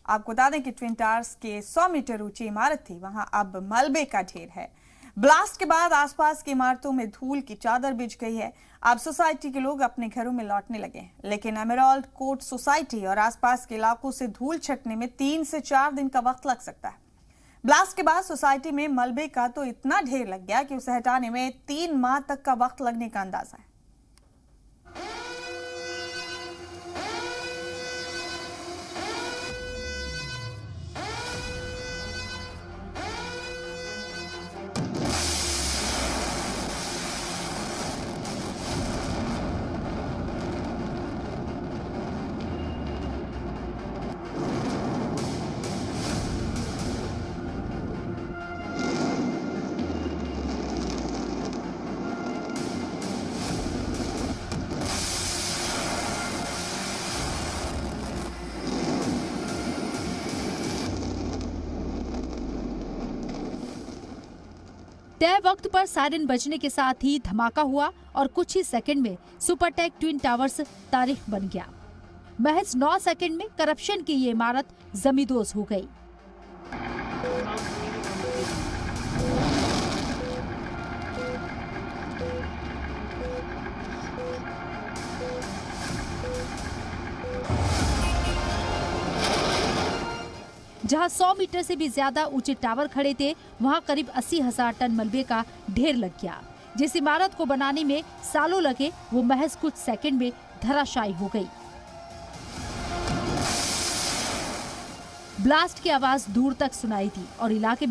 आपको बता दें कि ट्विन टावर्स के 100 मीटर ऊंची इमारत थी, वहां अब मलबे का ढेर है। ब्लास्ट के बाद आसपास की इमारतों में धूल की चादर बिछ गई है। अब सोसाइटी के लोग अपने घरों में लौटने लगे हैं, लेकिन एमराल्ड कोर्ट सोसाइटी और आसपास के इलाकों से धूल छटने में 3 से 4 दिन का वक्त लग सकता है। ब्लास्ट के बाद सोसाइटी में मलबे का तो इतना ढेर लग गया कि उसे हटाने में 3 माह तक का वक्त लगने का अंदाजा है। तय वक्त पर सायरन बजने के साथ ही धमाका हुआ और कुछ ही सेकंड में सुपरटेक ट्विन टावर्स तारीख बन गया। महज 9 सेकंड में करप्शन की ये इमारत जमींदोज हो गई। जहां 100 मीटर से भी ज्यादा ऊंचे टावर खड़े थे, वहां करीब 80,000 टन मलबे का ढेर लग गया। जिस इमारत को बनाने में सालों लगे, वो महज कुछ सेकंड में धराशायी हो गई। ब्लास्ट की आवाज दूर तक सुनाई थी और इलाके